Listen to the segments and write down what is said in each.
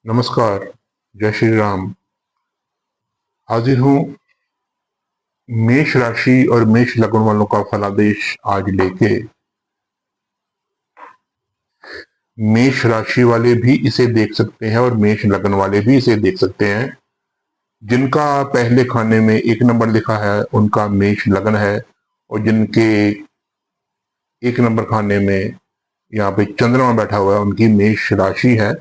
नमस्कार। जय श्री राम। हाजिर हूँ मेष राशि और मेष लग्न वालों का फलादेश आज लेके। मेष राशि वाले भी इसे देख सकते हैं और मेष लग्न वाले भी इसे देख सकते हैं। जिनका पहले खाने में 1 नंबर लिखा है उनका मेष लग्न है, और जिनके 1 नंबर खाने में यहाँ पे चंद्रमा बैठा हुआ है उनकी मेष राशि है।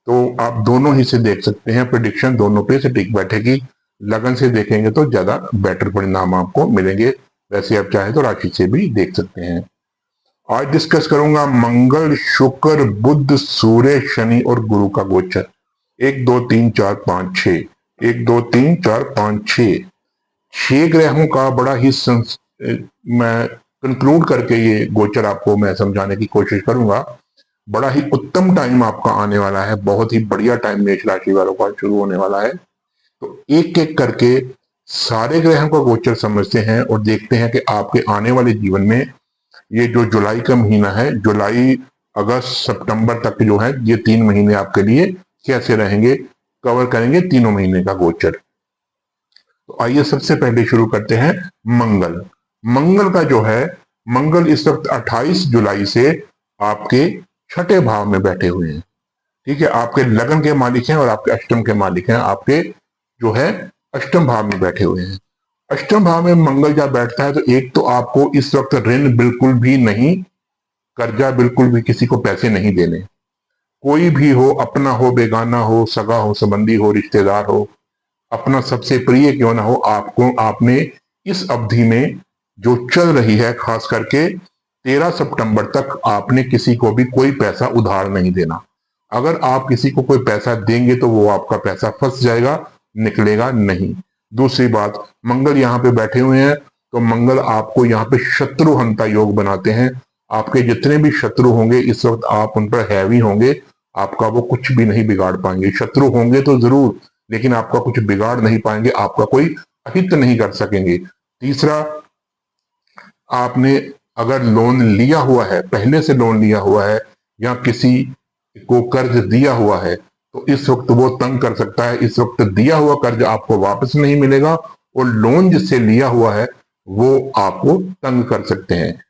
तो आप दोनों ही से देख सकते हैं, प्रिडिक्शन दोनों पे सटीक बैठेगी। लगन से देखेंगे तो ज्यादा बेटर परिणाम आपको मिलेंगे, वैसे आप चाहे तो राशि से भी देख सकते हैं। आज डिस्कस करूंगा मंगल, शुक्र, बुध, सूर्य, शनि और गुरु का गोचर। 1 2 3 4 5 6, 1 2 3 4 5 6, 6 ग्रहों का बड़ा ही मैं कंक्लूड करके ये गोचर आपको मैं समझाने की कोशिश करूंगा। बड़ा ही उत्तम टाइम आपका आने वाला है, बहुत ही बढ़िया टाइम मेष राशि वालों का शुरू होने वाला है। तो एक एक करके सारे ग्रहों का गोचर समझते हैं और देखते हैं कि आपके आने वाले जीवन में ये जो जुलाई का महीना है, जुलाई अगस्त सितंबर तक जो है, ये 3 महीने आपके लिए कैसे रहेंगे, कवर करेंगे तीनों महीने का गोचर। तो आइए सबसे पहले शुरू करते हैं मंगल। मंगल का जो है, मंगल इस वक्त 28 जुलाई से आपके छठे भाव में बैठे हुए हैं। ठीक है, आपके लगन के मालिक हैं और आपके अष्टम के मालिक हैं। आपके जो है अष्टम भाव में बैठे हुए हैं। अष्टम भाव में मंगल जब बैठता है तो एक तो आपको इस वक्त ऋण बिल्कुल भी नहीं, कर्जा बिल्कुल भी किसी को पैसे नहीं देने। कोई भी हो, अपना हो, बेगाना हो, सगा हो, संबंधी हो, रिश्तेदार हो, अपना सबसे प्रिय क्यों ना हो, आपको आपने इस अवधि में जो चल रही है, खास करके 13 सितंबर तक आपने किसी को भी कोई पैसा उधार नहीं देना। अगर आप किसी को कोई पैसा देंगे तो वो आपका पैसा फंस जाएगा, निकलेगा नहीं। दूसरी बात, मंगल यहाँ पे बैठे हुए हैं तो मंगल आपको यहाँ पे शत्रुहंता योग बनाते हैं। आपके जितने भी शत्रु होंगे इस वक्त आप उन पर हैवी होंगे, आपका वो कुछ भी नहीं बिगाड़ पाएंगे। शत्रु होंगे तो जरूर, लेकिन आपका कुछ बिगाड़ नहीं पाएंगे, आपका कोई अहित नहीं कर सकेंगे। तीसरा, आपने अगर लोन लिया हुआ है, पहले से लोन लिया हुआ है या किसी को कर्ज दिया हुआ है, तो इस वक्त वो तंग कर सकता है। इस वक्त दिया हुआ कर्ज आपको वापस नहीं मिलेगा और लोन जिससे लिया हुआ है वो आपको तंग कर सकते हैं।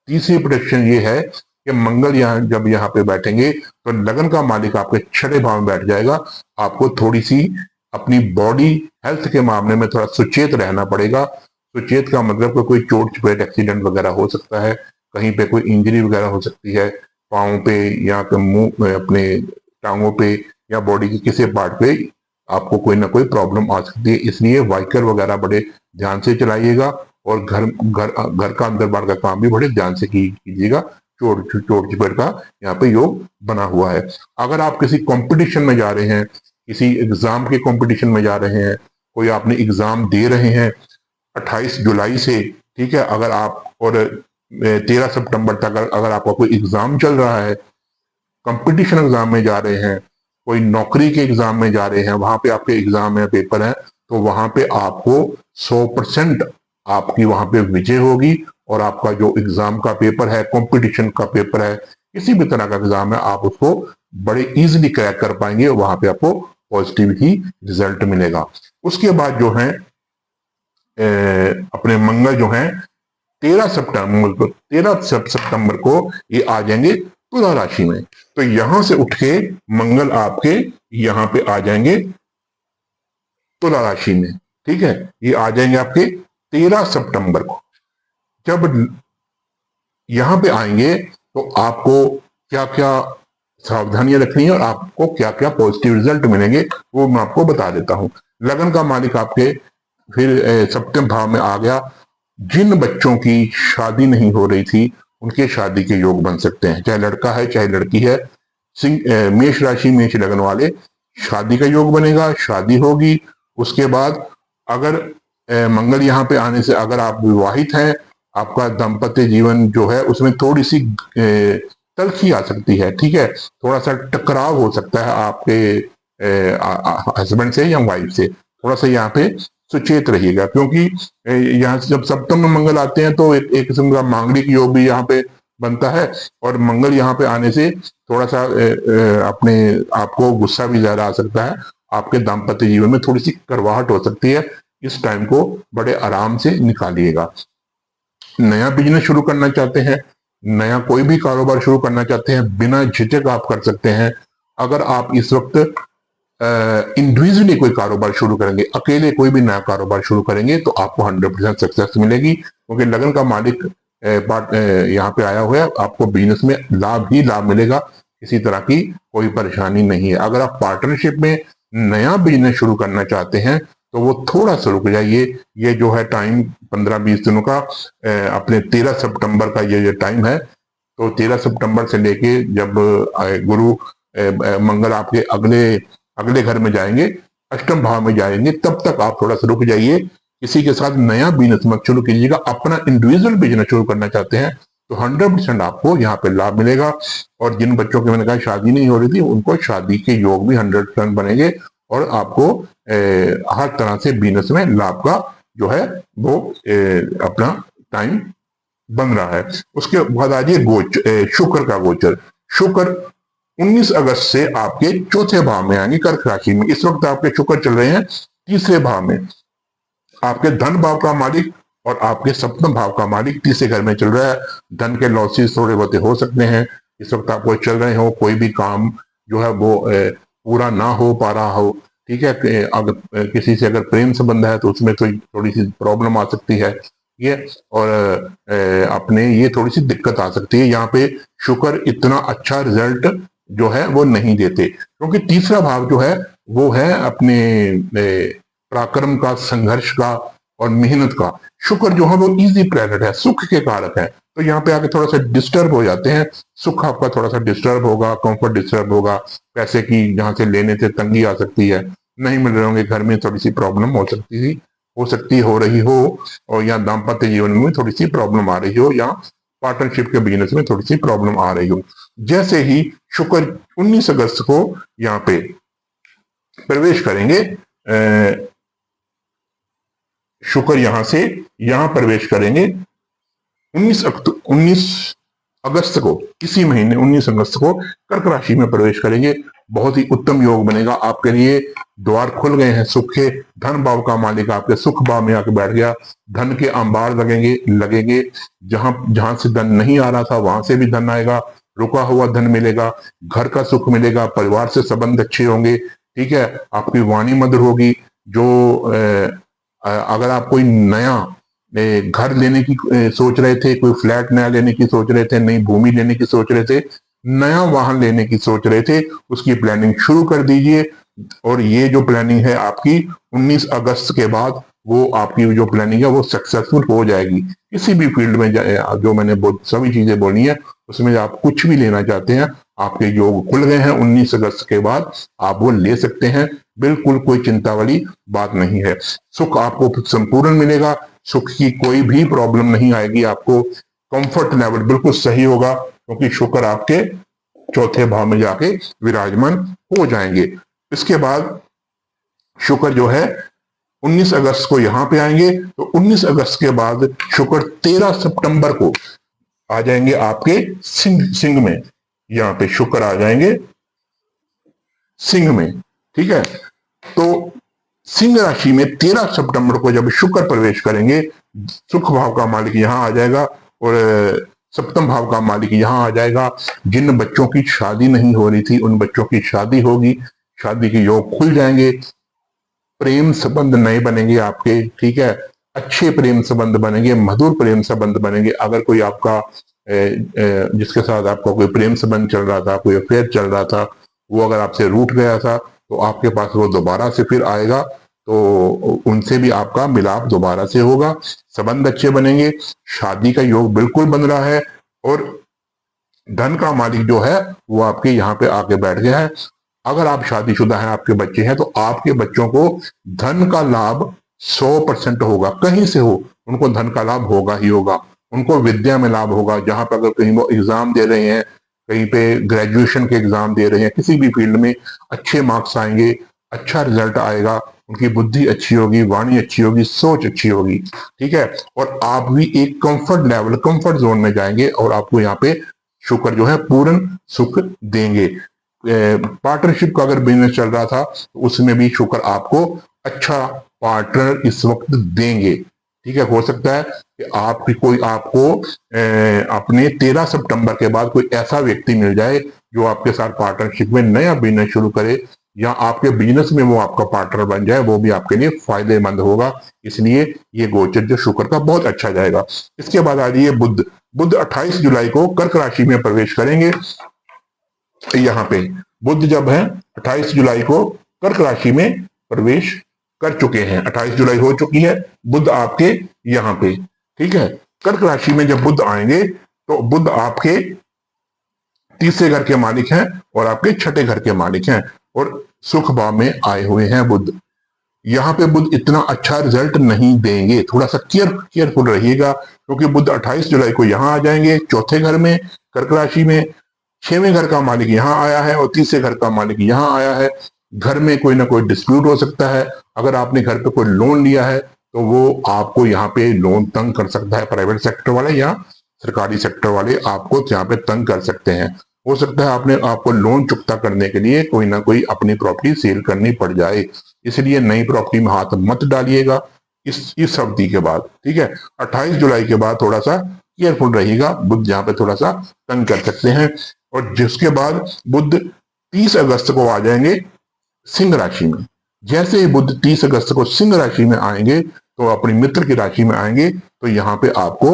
तीसरी प्रोटेक्शन ये है कि मंगल जब यहाँ पे बैठेंगे तो लगन का मालिक आपके छठे भाव में बैठ जाएगा। आपको थोड़ी सी अपनी बॉडी हेल्थ के मामले में थोड़ा सुचेत रहना पड़ेगा। सुचेत का मतलब कि कोई चोट चपेट एक्सीडेंट वगैरह हो सकता है, कहीं पे कोई इंजरी वगैरह हो सकती है, पाँव पे या फिर मुंह में, अपने टांगों पे या बॉडी के किसी पार्ट पे आपको कोई ना कोई प्रॉब्लम आ सकती है। इसलिए वाइकर वगैरह बड़े ध्यान से चलाइएगा और घर घर घर का अंदर बाहर का काम भी बड़े ध्यान से कीजिएगा। चोट चोट चपेट का यहाँ पे योग बना हुआ है। अगर आप किसी कंपटीशन में जा रहे हैं, किसी एग्जाम के कंपटीशन में जा रहे हैं, कोई आपने एग्जाम दे रहे हैं 28 जुलाई से, ठीक है, अगर आप और 13 सितंबर तक अगर आपका कोई एग्जाम चल रहा है, कंपटीशन एग्जाम में जा रहे हैं, कोई नौकरी के एग्जाम में जा रहे हैं, वहां पे आपके एग्जाम है, पेपर है, तो वहां पे आपको 100% आपकी वहां पे विजय होगी। और आपका जो एग्जाम का पेपर है, कंपटीशन का पेपर है, किसी भी तरह का एग्जाम है, आप उसको बड़े इजीली क्रैक कर पाएंगे और वहां पे आपको पॉजिटिव ही रिजल्ट मिलेगा। उसके बाद जो है अपने मंगल जो है 13 सितंबर को ये आ जाएंगे तुला राशि में। तो यहां से उठ के मंगल आपके यहां पे आ जाएंगे तुला राशि में। ठीक है, ये आ जाएंगे आपके 13 सितंबर को। जब यहां पे आएंगे तो आपको क्या क्या सावधानियां रखनी है और आपको क्या क्या पॉजिटिव रिजल्ट मिलेंगे वो मैं आपको बता देता हूं। लगन का मालिक आपके फिर सप्तम भाव में आ गया। जिन बच्चों की शादी नहीं हो रही थी उनके शादी के योग बन सकते हैं, चाहे लड़का है चाहे लड़की है। मेष राशि मेष लगन वाले, शादी का योग बनेगा, शादी होगी। उसके बाद अगर मंगल यहाँ पे आने से अगर आप विवाहित हैं, आपका दाम्पत्य जीवन जो है उसमें थोड़ी सी तलखी आ सकती है। ठीक है, थोड़ा सा टकराव हो सकता है आपके हस्बैंड से या वाइफ से। थोड़ा सा यहाँ पे सुचेत रहिएगा, क्योंकि यहाँ से जब सप्तम में मंगल आते हैं तो एक किस्म का मांगलिक योग भी यहाँ पे बनता है। और मंगल यहाँ पे आने से थोड़ा सा अपने आपको गुस्सा भी ज्यादा आ सकता है, आपके दाम्पत्य जीवन में थोड़ी सी करवाहट हो सकती है। इस टाइम को बड़े आराम से निकालिएगा। नया बिजनेस शुरू करना चाहते हैं, नया कोई भी कारोबार शुरू करना चाहते हैं, बिना झिझक आप कर सकते हैं। अगर आप इस वक्त इंडिविजुअली कोई कारोबार शुरू करेंगे, अकेले कोई भी नया कारोबार शुरू करेंगे, तो आपको 100% सक्सेस मिलेगी, क्योंकि लगन का मालिक यहाँ पे आया हुआ है। आपको बिजनेस में लाभ ही लाभ मिलेगा, किसी तरह की कोई परेशानी नहीं है। अगर आप पार्टनरशिप में नया बिजनेस शुरू करना चाहते हैं तो वो थोड़ा सा रुक जाइए। ये जो है टाइम 15-20 दिनों का, अपने 13 सितंबर का ये टाइम है। तो 13 सितंबर से लेके जब गुरु मंगल आपके अगले अगले घर में जाएंगे, अष्टम भाव में जाएंगे, तब तक आप थोड़ा सा रुक जाइए। किसी के साथ नया बिजनेस मत शुरू कीजिएगा। अपना इंडिविजुअल बिजनेस शुरू करना चाहते हैं तो 100% आपको यहाँ पे लाभ मिलेगा। और जिन बच्चों की मैंने कहा शादी नहीं हो रही थी, उनको शादी के योग भी 100% बनेंगे, और आपको हर तरह से बिजनेस में लाभ का जो है वो अपना टाइम बन रहा है। उसके बाद आ जाइए शुक्र का गोचर। शुक्र 19 अगस्त से आपके चौथे भाव में आएंगे, कर्क राशि में। इस वक्त आपके शुक्र चल रहे हैं तीसरे भाव में। आपके धन भाव का मालिक और आपके सप्तम भाव का मालिक तीसरे घर में चल रहा है। धन के लॉसेस थोड़े बहुत हो सकते हैं इस वक्त आपको चल रहे हो, कोई भी काम जो है वो पूरा ना हो पा रहा हो, ठीक है। अगर किसी से अगर प्रेम संबंध है तो उसमें थोड़ी सी प्रॉब्लम आ सकती है, ये और अपने ये थोड़ी सी दिक्कत आ सकती है। यहाँ पे शुक्र इतना अच्छा रिजल्ट जो है वो नहीं देते, क्योंकि तीसरा भाव जो है वो है अपने पराक्रम का, संघर्ष का और मेहनत का। शुक्र जो है वो इजी प्लैनेट है, सुख के कारक है। तो यहाँ पे आके थोड़ा सा डिस्टर्ब हो जाते हैं। सुख आपका थोड़ा सा डिस्टर्ब होगा, कंफर्ट डिस्टर्ब होगा, पैसे की जहां से लेने से तंगी आ सकती है, नहीं मिल रहे होंगे, घर में थोड़ी सी प्रॉब्लम हो सकती हो रही हो, और या दाम्पत्य जीवन में थोड़ी सी प्रॉब्लम आ रही हो, या पार्टनरशिप के बिजनेस में थोड़ी सी प्रॉब्लम आ रही हो। जैसे ही शुक्र 19 अगस्त को यहाँ पे प्रवेश करेंगे, शुक्र यहां से यहां प्रवेश करेंगे 19 अगस्त को, इसी महीने 19 अगस्त को कर्क राशि में प्रवेश करेंगे। बहुत ही उत्तम योग बनेगा आपके लिए। द्वार खुल गए हैं सुख के। धन भाव का मालिक आपके सुख भाव में आके बैठ गया। धन के अंबार लगेंगे। जहां जहां से धन नहीं आ रहा था वहां से भी धन आएगा। रुका हुआ धन मिलेगा, घर का सुख मिलेगा, परिवार से संबंध अच्छे होंगे, ठीक है। आपकी वाणी मधुर होगी। जो अगर आप कोई नया घर लेने की सोच रहे थे, कोई फ्लैट नया लेने की सोच रहे थे, नई भूमि लेने की सोच रहे थे, नया वाहन लेने की सोच रहे थे, उसकी प्लानिंग शुरू कर दीजिए। और ये जो प्लानिंग है आपकी 19 अगस्त के बाद, वो आपकी जो प्लानिंग है वो सक्सेसफुल हो जाएगी। किसी भी फील्ड में जो मैंने सभी चीजें बोली है, उसमें आप कुछ भी लेना चाहते हैं, आपके योग खुल गए हैं। 19 अगस्त के बाद आप वो ले सकते हैं, बिल्कुल कोई चिंता वाली बात नहीं है। सुख आपको संपूर्ण मिलेगा, सुख की कोई भी प्रॉब्लम नहीं आएगी आपको। कंफर्ट लेवल बिल्कुल सही होगा, क्योंकि शुक्र आपके चौथे भाव में जाके विराजमान हो जाएंगे। इसके बाद शुक्र जो है 19 अगस्त को यहां पे आएंगे। तो 19 अगस्त के बाद शुक्र 13 सितंबर को आ जाएंगे आपके सिंह में। यहाँ पे शुक्र आ जाएंगे सिंह में, ठीक है। तो सिंह राशि में 13 सितंबर को जब शुक्र प्रवेश करेंगे, सुख भाव का मालिक यहां आ जाएगा और सप्तम भाव का मालिक यहां आ जाएगा। जिन बच्चों की शादी नहीं हो रही थी उन बच्चों की शादी होगी, शादी के योग खुल जाएंगे। प्रेम संबंध नए बनेंगे आपके, ठीक है। अच्छे प्रेम संबंध बनेंगे, मधुर प्रेम संबंध बनेंगे। अगर कोई आपका जिसके साथ आपका कोई प्रेम संबंध चल रहा था, कोई अफेयर चल रहा था, वो अगर आपसे रूठ गया था, तो आपके पास वो दोबारा से फिर आएगा, तो उनसे भी आपका मिलाप दोबारा से होगा, संबंध अच्छे बनेंगे। शादी का योग बिल्कुल बन रहा है। और धन का मालिक जो है वो आपके यहाँ पे आके बैठ गया है। अगर आप शादीशुदा हैं, आपके बच्चे हैं, तो आपके बच्चों को धन का लाभ 100% होगा। कहीं से हो, उनको धन का लाभ होगा ही होगा। उनको विद्या में लाभ होगा। जहां पर अगर कहीं वो एग्जाम दे रहे हैं, कहीं पे ग्रेजुएशन के एग्जाम दे रहे हैं, किसी भी फील्ड में अच्छे मार्क्स आएंगे, अच्छा रिजल्ट आएगा, उनकी बुद्धि अच्छी होगी, वाणी अच्छी होगी, सोच अच्छी होगी, ठीक है। और आप भी एक कंफर्ट लेवल, कंफर्ट जोन में जाएंगे और आपको यहाँ पे शुक्र जो है पूर्ण सुख देंगे। पार्टनरशिप का अगर बिजनेस चल रहा था तो उसमें भी शुक्र आपको अच्छा पार्टनर इस वक्त देंगे, ठीक है। हो सकता है कि आपकी कोई आपको अपने 13 सितंबर के बाद कोई ऐसा व्यक्ति मिल जाए जो आपके साथ पार्टनरशिप में नया बिजनेस शुरू करे, या आपके बिजनेस में वो आपका पार्टनर बन जाए, वो भी आपके लिए फायदेमंद होगा। इसलिए ये गोचर जो शुक्र का बहुत अच्छा जाएगा। इसके बाद आ जाइए बुध। बुध 28 जुलाई को कर्क राशि में प्रवेश करेंगे। यहाँ पे बुध जब है 28 जुलाई को कर्क राशि में प्रवेश कर चुके हैं, 28 जुलाई हो चुकी है, बुध आपके यहाँ पे, ठीक है। कर्क राशि में जब बुध आएंगे तो बुध आपके तीसरे घर के मालिक हैं और आपके छठे घर के मालिक हैं, और सुख भाव में आए हुए हैं बुध। यहाँ पे बुध इतना अच्छा रिजल्ट नहीं देंगे, थोड़ा सा केयरफुल रहिएगा, क्योंकि बुध 28 जुलाई को यहाँ आ जाएंगे चौथे घर में, कर्क राशि में। छवें घर का मालिक यहाँ आया है और तीसरे घर का मालिक यहाँ आया है। घर में कोई ना कोई डिस्प्यूट हो सकता है। अगर आपने घर पे कोई लोन लिया है तो वो आपको यहाँ पे लोन तंग कर सकता है, प्राइवेट सेक्टर वाले या सरकारी सेक्टर वाले आपको यहाँ पे तंग कर सकते हैं। हो सकता है आपको लोन चुकता करने के लिए कोई ना कोई अपनी प्रॉपर्टी सेल करनी पड़ जाए, इसलिए नई प्रॉपर्टी में हाथ मत डालिएगा इस अवधि के बाद, ठीक है। 28 जुलाई के बाद थोड़ा सा केयरफुल रहिएगा, बुध यहाँ पे थोड़ा सा तंग कर सकते हैं। और जिसके बाद बुध 30 अगस्त को आ जाएंगे सिंह राशि में। जैसे ही बुध 30 अगस्त को सिंह राशि में आएंगे तो अपनी मित्र की राशि में आएंगे, तो यहाँ पे आपको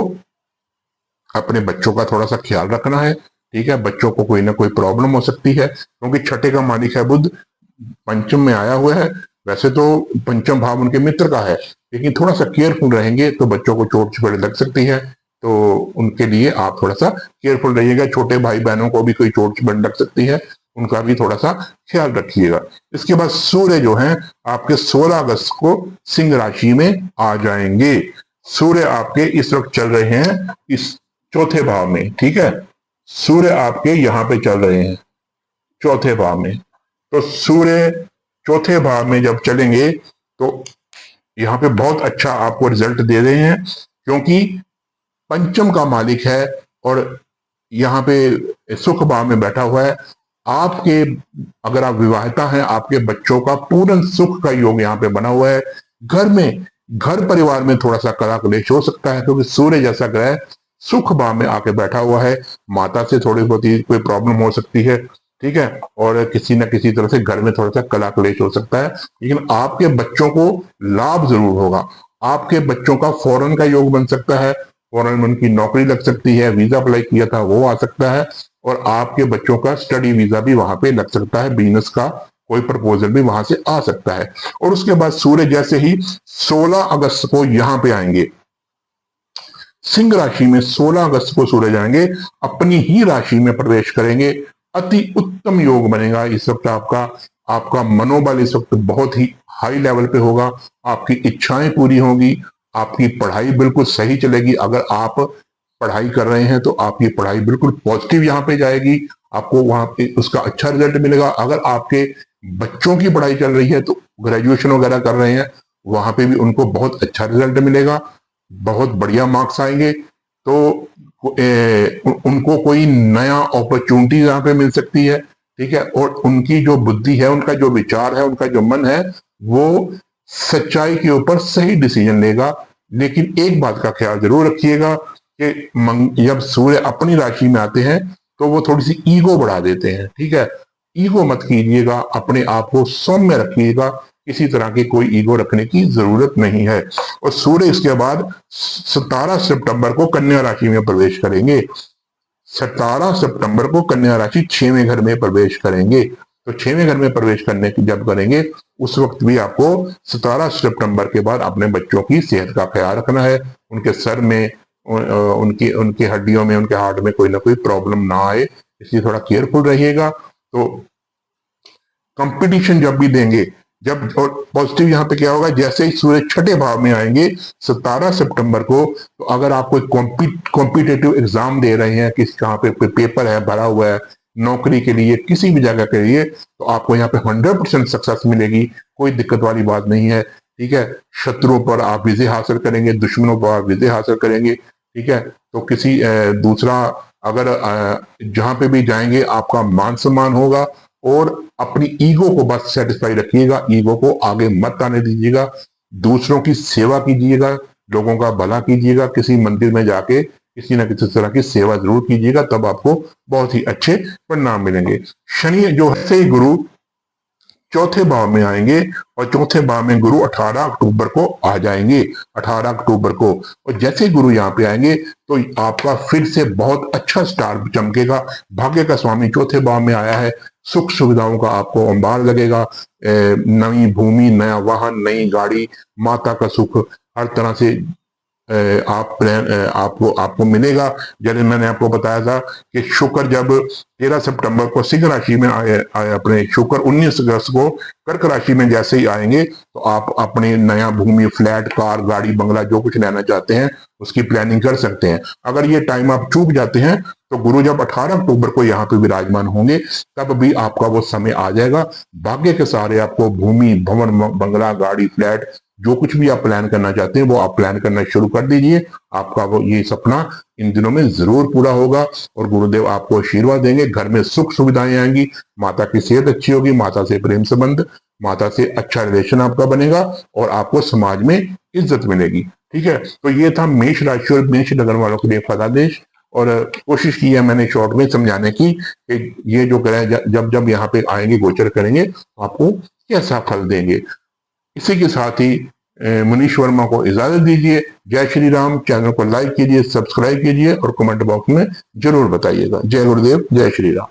अपने बच्चों का थोड़ा सा ख्याल रखना है, ठीक है। बच्चों को कोई ना कोई प्रॉब्लम हो सकती है, क्योंकि छठे का मालिक है बुध, पंचम में आया हुआ है। वैसे तो पंचम भाव उनके मित्र का है, लेकिन थोड़ा सा केयरफुल रहेंगे तो बच्चों को चोट चपेट लग सकती है, तो उनके लिए आप थोड़ा सा केयरफुल रहिएगा। छोटे भाई बहनों को भी कोई चोट चपेट लग सकती है, उनका भी थोड़ा सा ख्याल रखिएगा। इसके बाद सूर्य जो है आपके 16 अगस्त को सिंह राशि में आ जाएंगे। सूर्य आपके इस वक्त चल रहे हैं इस चौथे भाव में, ठीक है। सूर्य आपके यहाँ पे चल रहे हैं चौथे भाव में, तो सूर्य चौथे भाव में जब चलेंगे तो यहाँ पे बहुत अच्छा आपको रिजल्ट दे रहे हैं, क्योंकि पंचम का मालिक है और यहाँ पे सुख भाव में बैठा हुआ है। आपके अगर आप विवाहिता हैं, आपके बच्चों का पूर्ण सुख का योग यहाँ पे बना हुआ है। घर में, घर परिवार में थोड़ा सा कला क्लेश हो सकता है, क्योंकि सूर्य जैसा ग्रह सुख भाव में आके बैठा हुआ है। माता से थोड़ी बहुत कोई प्रॉब्लम हो सकती है, ठीक है, और किसी न किसी तरह से घर में थोड़ा सा कला क्लेश हो सकता है, लेकिन आपके बच्चों को लाभ जरूर होगा। आपके बच्चों का फॉरेन का योग बन सकता है, फॉरेन में उनकी नौकरी लग सकती है, वीजा अप्लाई किया था वो आ सकता है, और आपके बच्चों का स्टडी वीजा भी वहां पे लग सकता है, बिजनेस का कोई प्रपोजल भी वहां से आ सकता है। और उसके बाद सूर्य जैसे ही 16 अगस्त को यहाँ पे आएंगे सिंह राशि में, 16 अगस्त को सूर्य जाएंगे, अपनी ही राशि में प्रवेश करेंगे। अति उत्तम योग बनेगा इस वक्त आपका। आपका मनोबल इस वक्त बहुत ही हाई लेवल पे होगा, आपकी इच्छाएं पूरी होंगी, आपकी पढ़ाई बिल्कुल सही चलेगी। अगर आप पढ़ाई कर रहे हैं तो आपकी पढ़ाई बिल्कुल पॉजिटिव यहाँ पे जाएगी, आपको वहां पे उसका अच्छा रिजल्ट मिलेगा। अगर आपके बच्चों की पढ़ाई चल रही है तो ग्रेजुएशन वगैरह कर रहे हैं, वहां पे भी उनको बहुत अच्छा रिजल्ट मिलेगा, बहुत बढ़िया मार्क्स आएंगे। तो उनको कोई नया अपॉर्चुनिटी यहाँ पे मिल सकती है, ठीक है। और उनकी जो बुद्धि है, उनका जो विचार है, उनका जो मन है, वो सच्चाई के ऊपर सही डिसीजन लेगा। लेकिन एक बात का ख्याल जरूर रखिएगा कि जब सूर्य अपनी राशि में आते हैं तो वो थोड़ी सी ईगो बढ़ा देते हैं, ठीक है। ईगो मत कीजिएगा, अपने आप को सौम्य रखिएगा, किसी तरह की कोई ईगो रखने की जरूरत नहीं है। और सूर्य इसके बाद 17 सितंबर को कन्या राशि में प्रवेश करेंगे। 17 सितंबर को कन्या राशि 6वें घर में प्रवेश करेंगे। तो 6वें घर में प्रवेश करने की जब करेंगे उस वक्त भी आपको 17 सितंबर के बाद अपने बच्चों की सेहत का ख्याल रखना है। उनके सर में, उनकी उनकी हड्डियों में, उनके हार्ट में कोई ना कोई प्रॉब्लम ना आए, इसलिए थोड़ा केयरफुल रहिएगा। तो कंपटीशन जब भी देंगे, जब, और पॉजिटिव यहाँ पे क्या होगा, जैसे ही सूर्य छठे भाव में आएंगे 17 सितंबर को, तो अगर आप कोई कॉम्पिटेटिव एग्जाम दे रहे हैं, किस कहाँ पे कोई पेपर है भरा हुआ है, नौकरी के लिए, किसी भी जगह के लिए, तो आपको यहाँ पे 100% सक्सेस मिलेगी। कोई दिक्कत वाली बात नहीं है। ठीक है, शत्रुओं पर आप विजय हासिल करेंगे, दुश्मनों पर आप विजय हासिल करेंगे। ठीक है, तो किसी दूसरा अगर जहां पे भी जाएंगे आपका मान सम्मान होगा। और अपनी ईगो को बस सेटिस्फाई रखिएगा, ईगो को आगे मत आने दीजिएगा। दूसरों की सेवा कीजिएगा, लोगों का भला कीजिएगा, किसी मंदिर में जाके किसी न किसी तरह की सेवा जरूर कीजिएगा, तब आपको बहुत ही अच्छे परिणाम मिलेंगे। शनि जो है से गुरु चौथे भाव में आएंगे, और चौथे भाव में गुरु 18 अक्टूबर को आ जाएंगे। 18 अक्टूबर को, और जैसे गुरु यहाँ पे आएंगे तो आपका फिर से बहुत अच्छा स्टार चमकेगा। भाग्य का स्वामी चौथे भाव में आया है, सुख सुविधाओं का आपको अंबार लगेगा। नई भूमि, नया वाहन, नई गाड़ी, माता का सुख, हर तरह से आपको आपको मिलेगा। जैसे मैंने आपको बताया था कि शुक्र जब 13 सितंबर को सिंह राशि में आए अपने शुक्र 19 अगस्त को कर्क राशि में जैसे ही आएंगे, तो आप अपने नया भूमि, फ्लैट, कार, गाड़ी, बंगला जो कुछ लेना चाहते हैं उसकी प्लानिंग कर सकते हैं। अगर ये टाइम आप चूक जाते हैं तो गुरु जब 18 अक्टूबर को यहाँ पे विराजमान होंगे तब भी आपका वो समय आ जाएगा। भाग्य के सहारे आपको भूमि, भवन, बंगला, गाड़ी, फ्लैट जो कुछ भी आप प्लान करना चाहते हैं वो आप प्लान करना शुरू कर दीजिए। आपका वो ये सपना इन दिनों में जरूर पूरा होगा, और गुरुदेव आपको आशीर्वाद देंगे। घर में सुख सुविधाएं आएंगी, माता की सेहत अच्छी होगी, माता से प्रेम संबंध, माता से अच्छा रिलेशन आपका बनेगा, और आपको समाज में इज्जत मिलेगी। ठीक है, तो ये था मेष राशि और मेष लग्न वालों के लिए फलादेश। और कोशिश की है मैंने शॉर्ट में समझाने की कि ये जो ग्रह जब जब यहाँ पे आएंगे, गोचर करेंगे, आपको कैसा फल देंगे। इसी के साथ ही मनीष वर्मा को इजाजत दीजिए। जय श्री राम। चैनल को लाइक कीजिए, सब्सक्राइब कीजिए, और कमेंट बॉक्स में जरूर बताइएगा। जय गुरुदेव, जय श्री राम।